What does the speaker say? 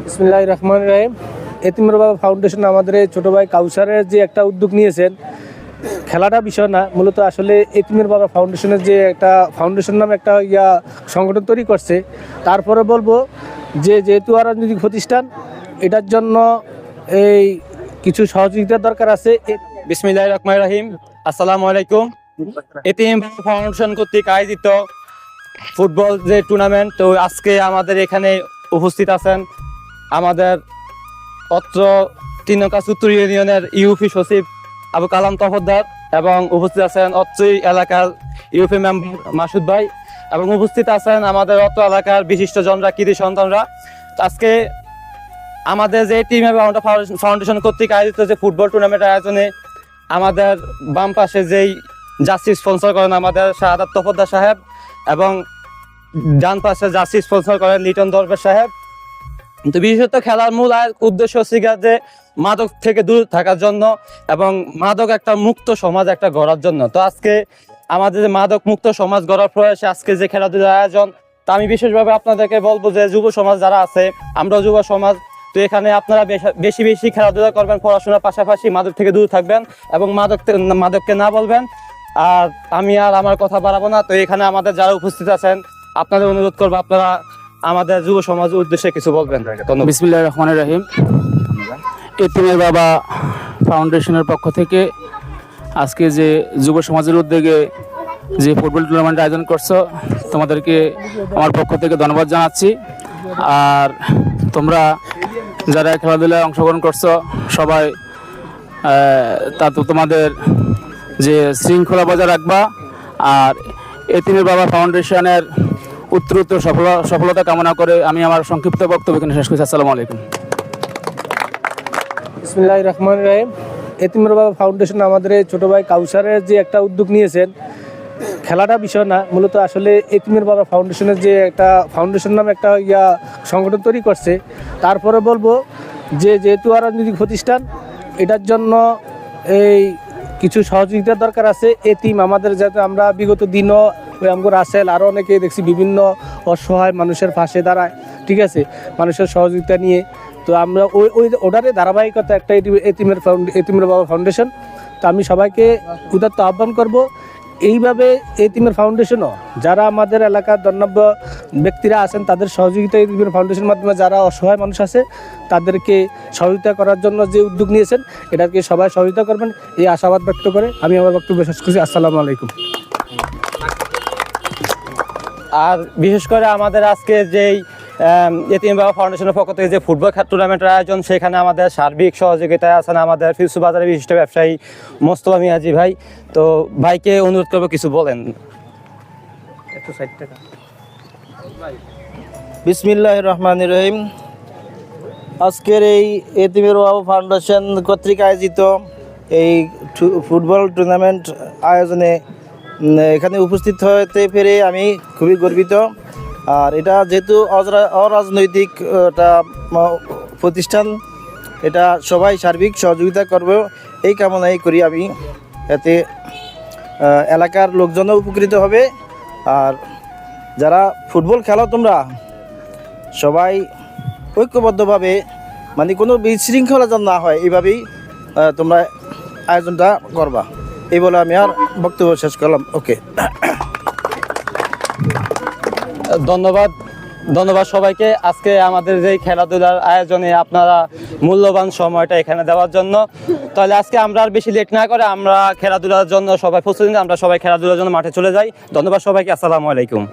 বিসমিল্লাহির রহমানির রহিম। এতিমের বাবা ফাউন্ডেশন আমাদের এই ছোটো ভাই কাউসারের যে একটা উদ্যোগ নিয়েছেন, খেলাটা বিষয় না, মূলত আসলে এতিমের বাবা ফাউন্ডেশনের যে একটা ফাউন্ডেশন নামে একটা সংগঠন তৈরি করছে। তারপরে বলবো যে যেহেতু আর রাজনৈতিক প্রতিষ্ঠান, এটার জন্য এই কিছু সহযোগিতার দরকার আছে। বিসমিল্লাহির রহমানির রহিম। আসসালামু আলাইকুম। এতিম বাবা ফাউন্ডেশন কর্তৃক আয়োজিত ফুটবল যে টুর্নামেন্ট, তো আজকে আমাদের এখানে উপস্থিত আছেন আমাদের অত্র তিনকাস উত্তর ইউনিয়নের ইউপি সচিব আবু কালাম তফরদার, এবং উপস্থিত আছেন অত্রই এলাকার ইউপি মেম্বার মাসুদ ভাই, এবং উপস্থিত আছেন আমাদের অত্র এলাকার বিশিষ্ট জনরা, কৃতি সন্তানরা। আজকে আমাদের যে টিম ফাউন্ডেশন কর্তৃক আয়োজিত যে ফুটবল টুর্নামেন্ট আয়োজনে আমাদের বাম পাশে যেই জার্সি স্পন্সর করেন আমাদের শাহাদাত তফরদার সাহেব, এবং ডান পাশে জার্সি স্পন্সর করেন লিটন দরবেশ সাহেব। তো বিশেষত খেলার মূল উদ্দেশ্য হচ্ছে যে মাদক থেকে দূর থাকার জন্য এবং মাদক একটা মুক্ত সমাজ একটা গড়ার জন্য। তো আজকে আমাদের যে মাদক মুক্ত সমাজ গড়ার প্রয়াসে আজকে যে খেলাধুলার আয়োজন, তা আমি বিশেষভাবে আপনাদেরকে বলবো যে যুব সমাজ যারা আছে, আমরা যুব সমাজ, তো এখানে আপনারা বেশি বেশি খেলাধুলা করবেন, পড়াশোনার পাশাপাশি মাদক থেকে দূর থাকবেন এবং মাদককে না বলবেন। আর আমি আর আমার কথা বাড়াবো না। তো এখানে আমাদের যারা উপস্থিত আছেন, আপনাদের অনুরোধ করবো আপনারা আমাদের যুব সমাজের উদ্দেশ্যে কিছু বলবেন। বিসমিল্লাহির রহমানির রহিম। এতিমের বাবা ফাউন্ডেশনের পক্ষ থেকে আজকে যে যুব সমাজের উদ্যোগে যে ফুটবল টুর্নামেন্ট আয়োজন করছো, তোমাদেরকে আমার পক্ষ থেকে ধন্যবাদ জানাচ্ছি। আর তোমরা যারা খেলাধুলায় অংশগ্রহণ করছো সবাই তা তো তোমাদের যে শৃঙ্খলা বজায় রাখবা। আর এতিমের বাবা ফাউন্ডেশনের উত্তরোত্তর সফলতা কামনা করে আমি আমার সংক্ষিপ্ত বক্তব্য এখানে শেষ করছি। আসসালামু আলাইকুম। বিসমিল্লাহির রহমানির রহিম। এতিমের বাবা ফাউন্ডেশন আমাদের এই ছোটো ভাই কাউসারের যে একটা উদ্যোগ নিয়েছেন, খেলাটা বিষয় না, মূলত আসলে এতিমের বাবা ফাউন্ডেশনের যে একটা ফাউন্ডেশন নামে একটা সংগঠন তৈরি করছে। তারপরে বলবো যে যেহেতু আর রাজনৈতিক প্রতিষ্ঠান, এটার জন্য এই কিছু সহযোগিতার দরকার আছে। এতিম আমাদের যাতে আমরা বিগত দিনও আমগো রাসেল আরও অনেকে দেখছি বিভিন্ন অসহায় মানুষের পাশে দাঁড়ায়, ঠিক আছে, মানুষের সহযোগিতা নিয়ে। তো আমরা ওটারে ধারাবাহিকতা একটা এতিমের বাবা ফাউন্ডেশন। তো আমি সবাইকে উদাত্ত আহ্বান করব, এইভাবে এতিমের ফাউন্ডেশনও যারা আমাদের এলাকার ধন্যবাদ ব্যক্তিরা আছেন, তাদের সহযোগিতা এতিমের ফাউন্ডেশনের মাধ্যমে যারা অসহায় মানুষ আছে তাদেরকে সহযোগিতা করার জন্য যে উদ্যোগ নিয়েছেন, এটাকে সবাই সহযোগিতা করবেন, এই আশাবাদ ব্যক্ত করে আমি আমার বক্তব্য শেষ করছি। আসসালামু আলাইকুম। আর বিশেষ করে আমাদের আজকে যেই এতিম বাবা ফাউন্ডেশনের পক্ষ থেকে যে ফুটবল টুর্নামেন্টের আয়োজন, সেখানে আমাদের সার্বিক সহযোগিতায় আছেন আমাদের ফিরসু বাজারের বিশিষ্ট ব্যবসায়ী মোস্তফা মিয়াজি ভাই। তো ভাইকে অনুরোধ করবো কিছু বলেন। বিসমিল্লাহির রহমানির রহিম। আজকের এই এতিমের বাবা ফাউন্ডেশন কর্তৃক আয়োজিত এই ফুটবল টুর্নামেন্ট আয়োজনে এখানে উপস্থিত হতে পেরে আমি খুবই গর্বিত। আর এটা যেহেতু অরাজনৈতিক একটা প্রতিষ্ঠান, এটা সবাই সার্বিক সহযোগিতা করবে এই কামনাই করি আমি। এতে এলাকার লোকজনও উপকৃত হবে। আর যারা ফুটবল খেলো তোমরা সবাই ঐক্যবদ্ধভাবে, মানে কোনো বিশৃঙ্খলা যেন না হয়, এইভাবেই তোমরা আয়োজনটা করবা, এই বলে আমি আর বক্তব্য শেষ করলাম। ওকে, ধন্যবাদ সবাইকে আজকে আমাদের যে খেলাধুলার আয়োজনে আপনারা মূল্যবান সময়টা এখানে দেওয়ার জন্য। তাহলে আজকে আমরা আর বেশি লেট না করে আমরা খেলাধুলার জন্য সবাই প্রস্তুতি নিই, আমরা সবাই খেলাধুলার জন্য মাঠে চলে যাই। ধন্যবাদ সবাইকে। আসসালামু আলাইকুম।